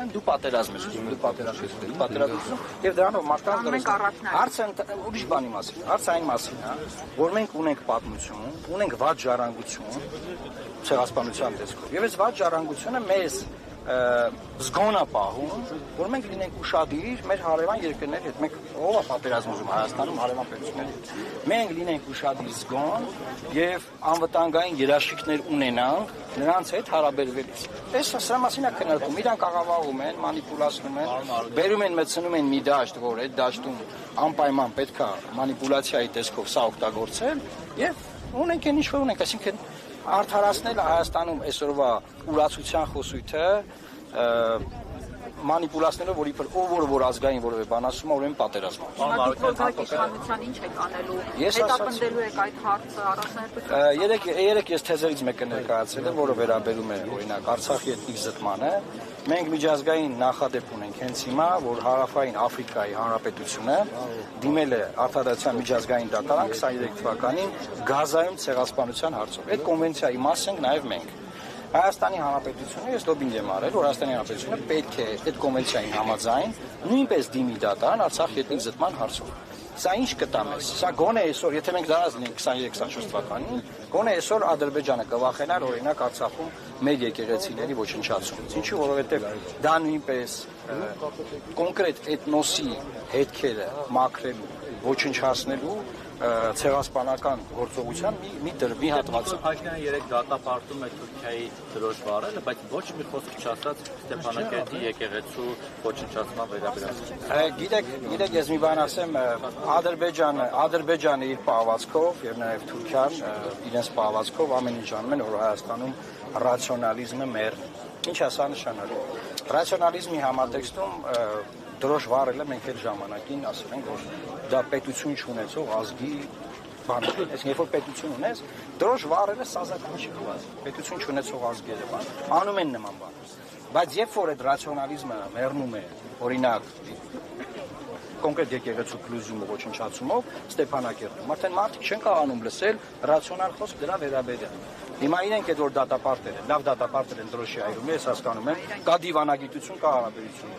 Դու պատերազմ ես դու պատերազմ եւ դրանով մարդկանց հարցը ուրիշ բանի մասին, հարցը այն մասին է, որ մենք ունենք պատմություն, ունենք վատ ժառանգություն ցեղասպանության տեսքով։ Եվ այս վատ ժառանգությունը մեզ զգոնա պահում, որ մենք լինենք ուշադիր մեր հարևան երկրների հետ, մենք ով է պատերազմ ուզում Հայաստանում հարևան պետությունների հետ, մենք լինենք ուշադիր զգոն եւ անվտանգային երաշխիքներ ունենանք նրանց հետ հարաբերվելիս։ Այս սրա մասին է քննարկում, իրանք աղավաղում են, մանիպուլացնում են, բերում են մտցնում են մի դաշտ, որ այդ դաշտում անպայման պետք է մանիպուլյացիայի տեսքով սա օգտագործել եւ ունենք այն ինչ որ ունենք, այսինքն արդարացնել Հայաստանում այսօրվա ուրացության խոսույթը մանիպուլացնելով, որ իբր որ ազգային որևէ բան ասում է, ուրեմն պատերազմ։ Իշխանության ինչ եք անելու, հետապնդելու եք այդ հարցը առաջնահերթություն։ Երեք ես թեզերից մեկը ներկայացրել եմ, որը վերաբերում է օրինակ Արցախի էթնիկ զտմանը։ Մենք միջազգային նախադեպ ունենք հենց հիմա, որ Հարավային Աֆրիկայի Հանրապետությունը դիմել է Արտադրության միջազգային դատարան 23 թվականին Գազայում ցեղասպանության հարցով։ Այդ կոնվենցիայի մաս ենք նաև մենք։ Հայաստանի Հանրապետությունը ես լոբինգ եմ արել, որ Հայաստանի Հանրապետությունը պետք է այդ կոնվենցիային համաձայն նույնպես դիմի դատարան Արցախի էթնիկ զտման հարցով։ Սա ինչ կտա մեզ։ Սա գոնե այսօր, եթե մենք դրանից լինենք 23-24 թվականին, գոնե այսօր Ադրբեջանը կվախենար օրինակ Արցախում մեր եկեղեցիների ոչնչացումից։ Ինչու, որովհետև դա նույնպես կոնկրետ էթնոսի հետքերը մաքրելու, ոչնչացնելու ցեղասպանական գործողության մի հատված։ Հայաստանը երեք դատապարտում է Թուրքիայի դրոշ վարելը, բայց ոչ մի խոսք չասած Ստեփանակերտի եկեղեցու ոչնչացման վերաբերյալ։ Գիտեք, ես մի բան ասեմ, Ադրբեջանը իր պահվածքով եւ նաեւ Թուրքիան իրենց պահվածքով ամեն ինչ անում են, որ Հայաստանում ռացիոնալիզմը մեռնի։ Ինչ է սա նշանակում։ Ռացիոնալիզմի համատեքստում դրոշ վարելը մենք այդ ժամանակին ասել ենք, որ դա պետություն չունեցող ազգի բան է։ Այսինքն, երբ որ պետություն ունես, դրոշ վարելը սազական չի կոչվում։ Պետություն չունեցող ազգերը բան անում են նման բան։ Բայց երբ որ այդ ռացիոնալիզմը մեռնում է, օրինակ կոնկրետ եկեղեցու փլուզումը ոչնչացումով Ստեփանակերտում, արդեն մարդիկ չեն կարողանում լսել ռացիոնալ խոսք դրա վերաբերյալ։ Հիմա իրենք այդ որ դատապարտել են, լավ դատապարտել են դրոշի այրում, ես հասկանում եմ, կա դիվանագիտություն, կա հարաբերություն։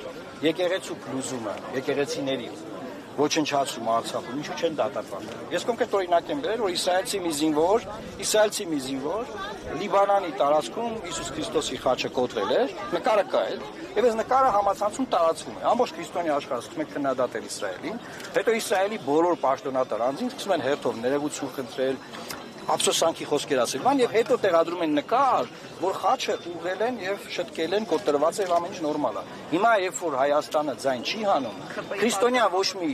Եկեղեցու փլուզումը, եկեղեցիների ոչնչացումը Արցախում, ինչու չեն դատապարտել։ Ես կոնկրետ օրինակ եմ բերել, որ իսրայելցի մի զինվոր Լիբանանի տարածքում Հիսուս Քրիստոսի խաչը կոտրել էր, նկարը կա է, եւ այս նկարը համացանցում տարածվում է։ Ամբողջ քրիստոնյա աշխարհը սկսում է քննադատել Իսրայելին, հետո Իսրայելի բոլոր պաշտոնատար անձինք սկսում են հերթով ներողություն խնդրել, ափսոսանքի խոսքեր ասել, բան եւ հետո տեղադրում են նկար, որ խաչը ուղղել են եւ շտկել են, կոտրված է եւ ամեն ինչ նորմալ է։ Հիմա երբ որ Հայաստանը ձայն չի հանում, քրիստոնյա ոչ մի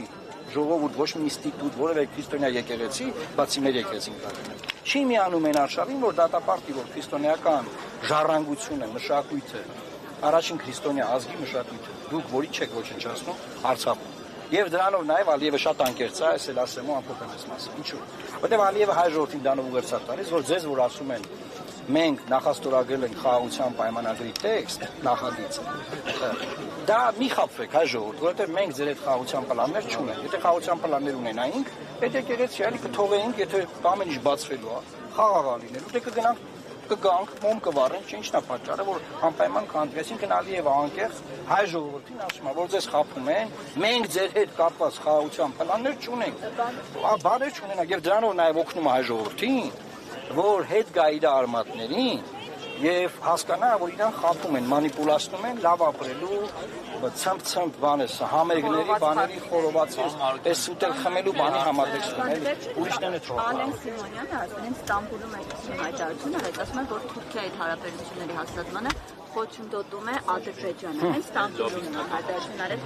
ժողովուրդ, ոչ մի ինստիտուտ, որևէ քրիստոնյա եկեղեցի, բացի մեր եկեղեցին կարգել, չի միանում են արշավին, որ դատապարտի, որ քրիստոնեական ժառանգությունը, մշակույթը, առաջին քրիստոնյա ազգի մշակույթը, դուք որի չեք ոչնչացնում Արցախում։ Եվ դրանով նաև Ալիևը շատ անկեղծ է, այսել ասեմ ու ամփոփեմ այս մասը։ Ինչու՞։ Որտեղ Ալիևը հայ ժողովրդին դանով ուղերձ տալիս, որ ձեզ որ ասում են մենք նախաստորագրել ենք խաղաղության պայմանագրի տեքստ, նախագիծ։ Դա մի խաբվեք հայ ժողովուրդ, որովհետև մենք ձեր այդ խաղաղության պլաններ չունենք։ Եթե խաղաղության պլաններ ունենայինք, այդ եկեղեցի այլի կթողեինք, եթե ամեն ինչ բացվելու է, խաղաղ լինելու, դե կգանք, մոմ կվառենք, ինչն է պատճառը, որ անպայման քանդվի։ Այսինքն Ալիևը անկեղծ հայ ժողովրդին ասում է, որ ձեզ խաբում են, մենք ձեր հետ կապված խաղաղության պլաններ չունենք, բաներ չունենանք, եւ դրանով նաեւ օգնում է հայ ժողովրդին, որ հետ գա իր արմատներին եւ հասկանա, որ իրան խաբում են, մանիպուլացնում են լավ ապրելու, ցմփ բանես, համերգների, բաների խորովածի, այս ուտել խմելու բանի համատեքստում էլ ուրիշներն է թողնում։ Ալեն Սիմոնյանը ասել են Ստամբուլում այդ հայտարարությունը, բայց ասում են, որ Թուրքիայի հարաբերությունների հաստատմանը խոչընդոտում է Ադրբեջանը։ Հենց Ստամբուլում հայտարարություն արել։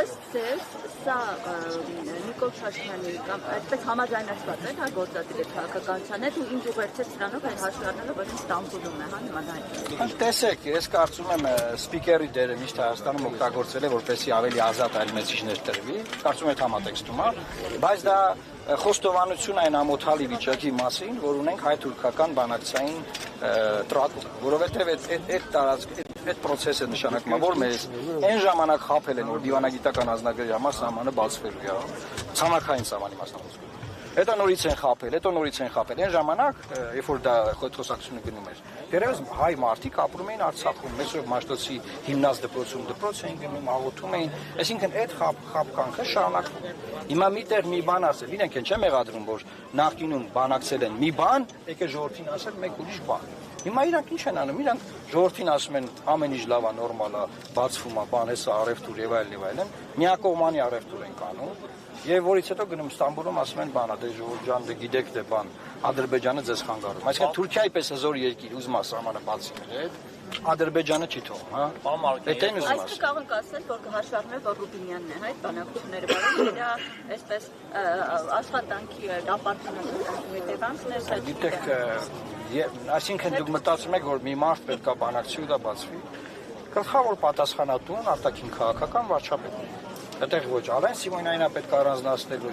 Ըստ ձեզ, սա Նիկոլ Փաշինյանի կամ այդպես համաձայնեցված է, հա, գործադիր քաղաքականության հետ ու ինչ ուղերձեց դրանով այն հաշվի առնելով, որ Ստամբուլում է, հա, նման հայտարարություն։ Տեսեք, ես կարծում եմ սպիկերի դերը միշտ Հայաստանում օգտագործել է, որպեսզի ավելի ազատ այլմեցիչներ տրվի, կարծում եմ համատեքստում է, բայց դա խոստովանություն այն ամոթալի վիճակի մասին, որ ունենք հայ-թուրքական բանակցային տրատում, որովհետև այդ process-ը նշանակում է, որ մեզ այն ժամանակ խաբել են, որ դիվանագիտական անձնագրերի համար սահմանը բացվելու է, ցամաքային սահմանի մասնավորություն։ Հետո նորից են խապել, Այն ժամանակ, երբ որ դա խոսակցությունը գնում էր, դերևս հայ մարդիկ ապրում էին Արցախում, Մեսրոպ Մաշտոցի հիմնած դպրոցում դպրոց էին գնում, աղոթում էին, այսինքն այդ խապկանքը շարունակվում է։ Հիմա միտեղ մի բան ասել, իրենք են չեմ եղադրում, որ նախկինում բանակցել են մի բան, եկել ժողովրդին ասել մեկ ուրիշ բան։ Հիմա իրանք ինչ են անում, իրանք ժողովրդին ասում են ամեն ինչ լավ է, նորմալ է, բացվում է, բան հեսա առևտուր եւ այլն, միակողմանի առևտուր են կանում, եւ որից հետո գնում Ստամբուլում ասում են բանա, դե ժողովուրդ ջան, դե գիտեք դե բան, Ադրբեջանը ձեզ խանգարում։ Այսինքն Թուրքիայի պես հզոր երկիր ուզում է սահմանը բացի գրել, Ադրբեջանը չի թողում, հա։ Դա են ուզում ասել։ Այս կարող եք ասել, որ հաշվառում է, որ Ռուբինյանն է, այդ բանակցությունները բարի դա այսպես աշխատանքի ապարտումն է, Գիտեք, այսինքն դուք մտածում եք, որ մի մարդ պետք է բանակցի ու դա բացվի։ Գլխավոր պատասխանատուն արտաքին քաղաքական վարչապետն է։ Այդտեղ ոչ Արեն Սիմոնյանին պետք է առանձնացնել ոչ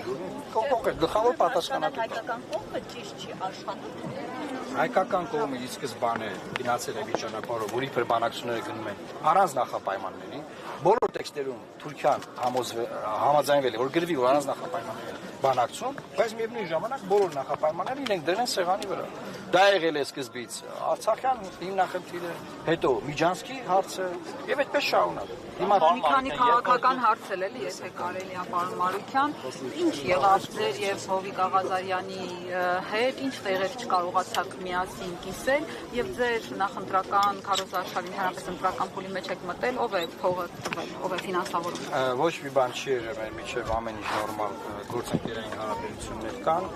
գլխավոր պատասխանատու։ Հայկական կողմը ճիշտ չի աշխատում։ Հայկական կողմը ի սկզբանե գնացել է մի ճանապարհով, որի վրա բանակցությունները գնում են առանց նախապայմանների։ Բոլոր տեքստերում Թուրքիան համաձայնվել է, որ գրվի որ առանց նախապայմանների բանակցում, բայց միևնույն ժամանակ բոլոր նախապայմանները իրենք դրել են սեղանի վրա։ Դա եղել է սկզբից Արցախյան հիմնախնդիրը, հետո Միջանցքի հարցը եւ այդպես շարունակ։ Հիմա մի քանի քաղաքական հարց էլ էլի, եթե կարելի է, պարոն Մարուկյան, ինչ եղավ ձեր եւ Հովիկ Աղազարյանի հետ, ինչ տեղեր չկարողացաք միասին կիսել եւ ձեր նախընտրական քարոզարշավին հանրապետական ընտրական փուլի մեջ եք մտել, ով է փողը տվել, ով է ֆինանսավորում։ Ոչ մի բան չի եղել մեր միջև ամեն ինչ նորմալ գործընկերային հարաբերություններ կան։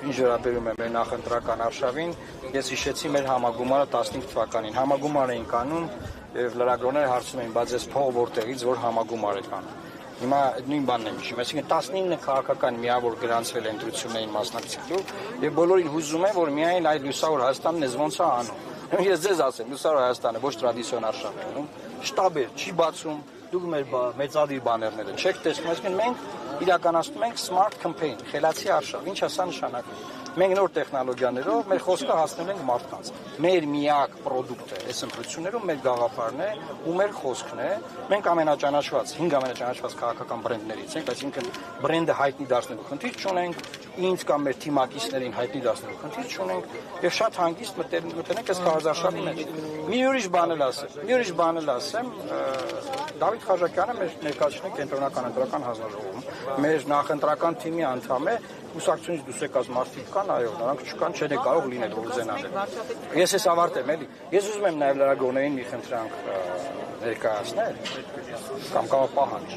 Ինչ վերաբերում է մեր նախընտրական արշավին, ես հիշեցի մեր համագումարը 15 թվականին։ Համագումար էին կանում եւ լրագրողները հարցում էին, բայց այս փող որտեղից որ համագումար է կանում։ Հիմա նույն բանն եմ հիշում, այսինքն 19 քաղաքական միավոր գրանցվել են ընտրություններին մասնակցելու եւ բոլորին հուզում են, որ միայն այդ լուսավոր Հայաստանն է ոնց է անում։ Ես ձեզ ասեմ, լուսավոր Հայաստանը ոչ տրադիցիոն արշավ է, շտաբ է, չի բացում, դուք մեր մեծադիր բաներները չեք տեսնում, այսինքն մենք իրականացնում ենք smart campaign, խելացի արշավ, ինչ է սա նշանակում։ Մենք նոր տեխնոլոգիաներով մեր խոսքը հասցնել ենք մարդկանց։ Մեր միակ պրոդուկտը այս ընտրություններում մեր գաղափարն է ու մեր խոսքն է։ Մենք ամենաճանաչված, 5 ամենաճանաչված քաղաքական բրենդներից ենք, այսինքն բրենդը հայտնի դարձնելու խնդիր չունենք, ինձ կամ մեր թիմակիցներին հայտնի դարձնելու խնդիր չունենք եւ շատ հանգիստ մտնենք այս քարոզարշավի մեջ։ Մի ուրիշ բան էլ ասեմ, Դավիթ Խաչակյանը մեր ներկայացնում է կենտրոնական ընտրական հանձնաժողովում։ Մեր նախընտրական թիմի անդամ է, ուսակցությունից դուրս եկած մարդիկ կան, այո, նրանք չկան, չեն կարող լինել որ ուզենան։ Ես էս ավարտեմ էլի։ Ես ուզում եմ նաև լրագրողներին մի խնդրանք ներկայացնել կամ պահանջ։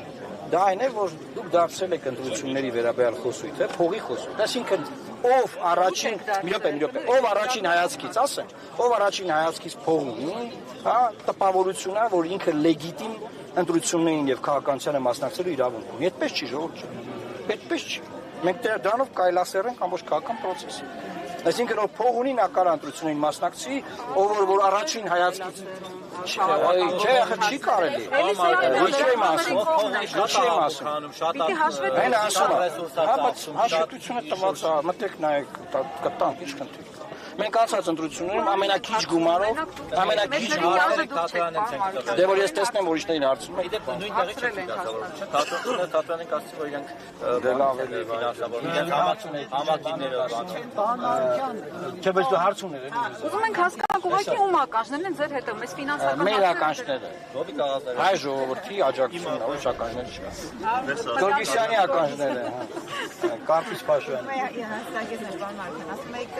Դա այն է, որ դուք դարձել եք ընտրությունների վերաբերյալ խոսույթը, փողի խոսույթ։ Այսինքն ով առաջին հայացքից, ասեմ, ով առաջին հայացքից փող ունի, հա, տպավորությունն է, որ ինքը լեգիտիմ ընտրություններին եւ քաղաքականությանը մասնակցելու իրավունք ունի։ Այդպես չի ժողովուրդ։ Այդպես չի։ Մենք դրանով կայլասերենք ամբողջ քաղաքական process-ը։ Այսինքն ով փող ունի նա կարող ընտրություններին մասնակցի, ով որ առաջին հայացքից չէ, չի կարելի։ Ինչ եմ ասում։ Պիտի հաշվեք։ Այն ասում է։ Հա, բայց հաշվետվությունը տված է, մտեք նայեք, կտանք, ինչ խնդիր կա։ Մենք անցած ընտրություններում ամենակիչ գումարով, ամենակիչ դե որ ես տեսնեմ որ իշներին հարցնում եք, նույն տեղից չեք դասավորում, չէ՞։ Թատրոնին կասեցի, որ իրենք դե լավ էլի Չէ, բայց դու հարց ուներ էլի։ Ուզում ենք հասկանանք ուղղակի ում ականջներն են ձեր հետը, մեզ ֆինանսական մեր ականջները։ Հովիկ Աղազարյանը Հայ ժողովրդի աջակցությունն է, ոչ ականջները չկա։ Գորգիսյանի ականջները, Կարպիս Փաշյանի։ Հաստատակետ էր բան Մարքյան, ասում եք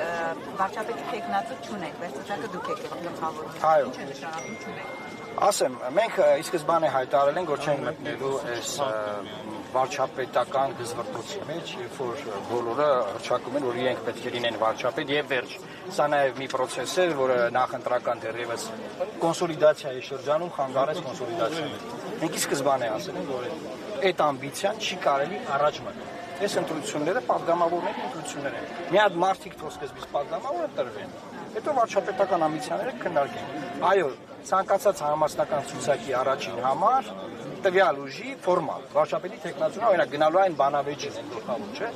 վարչապետի տեխնացու չունեք, վերջացակը դուք եք գլխավորում։ Այո։ Ինչ է նշանակում չունեք։ Ասեմ, մենք ի սկզբանե հայտարարել ենք, որ չենք մտնելու այս վարչապետական դժվարությունների մեջ, երբ որ բոլորը հռչակում են, որ իրենք պետք է լինեն վարչապետ եւ վերջ։ Սա նաեւ մի process է, որը նախընտրական դեռևս կոնսոլիդացիայի շրջանում խանգարեց կոնսոլիդացիան։ Մենք ի սկզբանե ասել ենք, որ այդ ամբիցիան չի կարելի առաջ մտնել։ Այս ընտրությունները падգամավորների ընտրություններ են։ Մի հատ մարդիկ թող սկզբից падգամավորը տրվեն, հետո վարչապետական ամբիցիաները քննարկեն։ Այո, ցանկացած համասնական ցուցակի առաջին համար տվյալ ուժի ֆորմալ վարչապետի տեխնացիոնալ օրինակ գնալու այն բանավեճին են գլխավոր, չէ՞,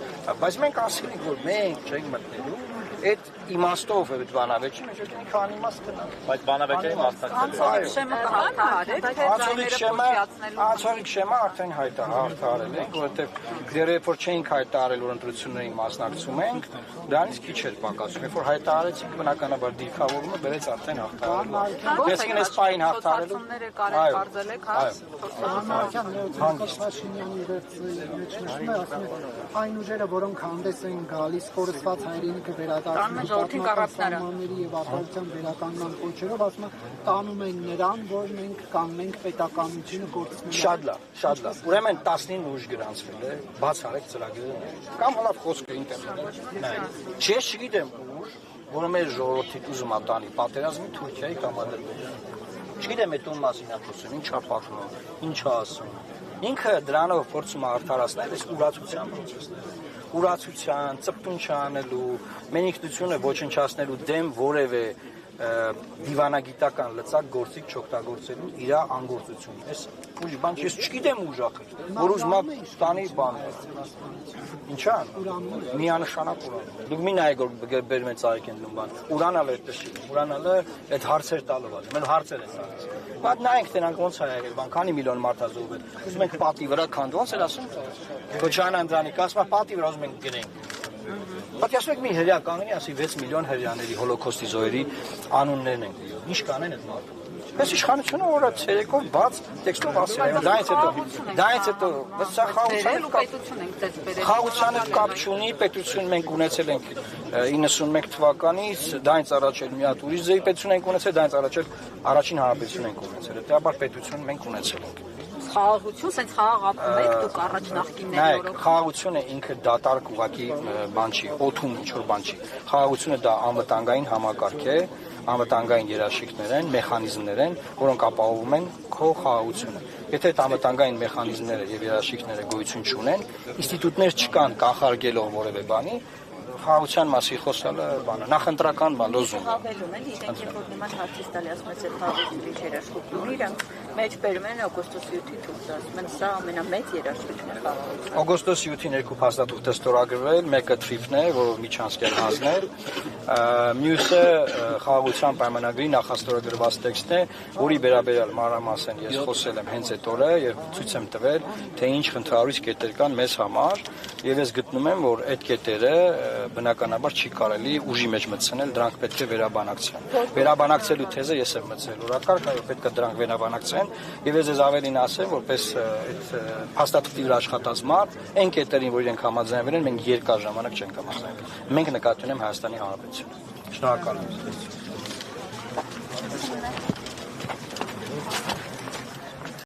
բայց մենք ասել ենք, որ մենք չենք մտնելու այդ իմաստով այդ բանավեճի մեջ մի քանի իմաստ կնա։ Բայց բանավեճի մասնակցել։ Շեմը կհարթարեք, թե Անցորիկ շեմը արդեն հայտարարել ենք, որովհետև դեռ որ չէինք հայտարարել, որ ընտրություններին մասնակցում ենք, դրանից քիչ էր պակասում։ Երբ որ հայտարարեցինք, բնականաբար դիրքավորումը բերեց արդեն հաղթարելու։ Ես կնես պայն հաղթարելու։ Այն ուժերը, որոնք հանդես են գալիս կորսված հայրենիքը վերադարձնելու պատմականների եւ ապահովության վերականգնման կոչերով, ասում են տանում են նրան, որ մենք կանգնենք պետականությունը կորցնելու։ Շատ լավ։ Ուրեմն 19 ուժ գրանցվել է, բաց արեք ծրագրերը։ Կամ հլավ խոսքը ինտերնետ։ Ես չգիտեմ ուժ, որը մեր ժողովրդի ուզում ատանի պատերազմի Թուրքիայի կամ Ադրբեջանի։ Չգիտեմ այդ ում մասին է խոսում, ինչ է պատմում, ինչ է ասում։ Ինքը դրանով փորձում է արդարացնել այս ուրացության process-ները։ Ուրացության, ծպտուն չանելու, մենիքնությունը ոչնչացնելու դեմ որևէ դիվանագիտական լծակ գործիք չօգտագործելու իր անգործությունն է։ Ուժ բան ես չգիտեմ ուժ ախր, որ ուզում տանի բան։ Ինչա՞։ Միանշանակ ուրան։ Դուք մի նայեք որ բերում են ծաղիկեն դնում բան։ Ուրանալ է այդպես չի։ Ուրանալը այդ հարցեր տալով է։ Մենք հարցեր են տալիս։ Բայց նայենք դրանք ոնց է եղել, բան քանի միլիոն մարդ է զոհվել։ Ուզում ենք պատի վրա քանդ ոնց էր ասում։ Քոչանան դրանիկ ասում է պատի վրա ուզում ենք գնենք։ Բայց ասում եք մի հրյա կանգնի, ասի 6 միլիոն հրյաների հոլոկոստի զոհերի անուններն են գրում։ Ինչ կանեն այդ մարդը։ Այս իշխանությունը որը ցերեկով բաց տեքստով ասել է, դայից հետո սա խաղաղության կապ չունի, պետություն մենք ունեցել ենք 91 թվականից, դայից առաջ էլ մի հատ ուրիշ ձեի պետություն ենք ունեցել, դայից առաջ էլ առաջին հանրապետություն ենք ունեցել, հետեւաբար պետություն մենք ունեցել ենք։ Խաղաղություն, սենց խաղաղ ապրում եք դուք առաջ նախկինների օրոք։ Խաղաղությունը ինքը դատարկ ուղղակի բան չի, օթում ինչ-որ բան չի։ Խաղաղությունը դա անվտանգային համակարգ է, անվտանգային երաշխիքներ են, մեխանիզմներ են, որոնք ապահովում են քո խաղաղությունը։ Եթե այդ անվտանգային մեխանիզմները եւ երաշխիքները գոյություն չունեն, ինստիտուտներ չկան կանխարգելող որևէ բանի, խաղաղության մասի խոսալը բանը, նախընտրական բան, լոզունգ։ Հավելում են, իրենք երբ որ նման հարցից տալի ասում են, որ խաղաղությունից երաշխիք ունի, իրանք մեջ բերում են օգոստոս 7-ի թուղթը, ասում են, սա ամենամեծ երաշխիքն է խաղաղության։ Օգոստոս 7-ին երկու փաստաթուղթ է ստորագրվել, մեկը Թրիֆն է, որով միջանցքել հանձնել, մյուսը խաղաղության պայմանագրի նախաստորագրված տեքստն է, որի վերաբերյալ մանրամասն ես խոսել եմ հենց այդ օրը եւ ցույց եմ տվել, թե ինչ խնդրահարույց կետեր կան մեզ համար, եւ ես գտնում եմ, որ այդ կետերը բնականաբար չի կարելի ուժի մեջ մտցնել, դրանք պետք է վերաբանակցեն։ Վերաբանակցելու թեզը ես եմ մտցել, օրակարգ, այո, պետք է դրանք վերաբանակցեն, եւ ես ազավելին ասեմ, որպես այդ փաստաթղթի վրա աշխատած մարդ, այն կետերին, որ իրենք համաձայնվել են, մենք երկար ժամանակ չենք համաձայնվել։ Մենք նկատի ունենք Հայաստանի Հանրապետությունը։ Շնորհակալ եմ։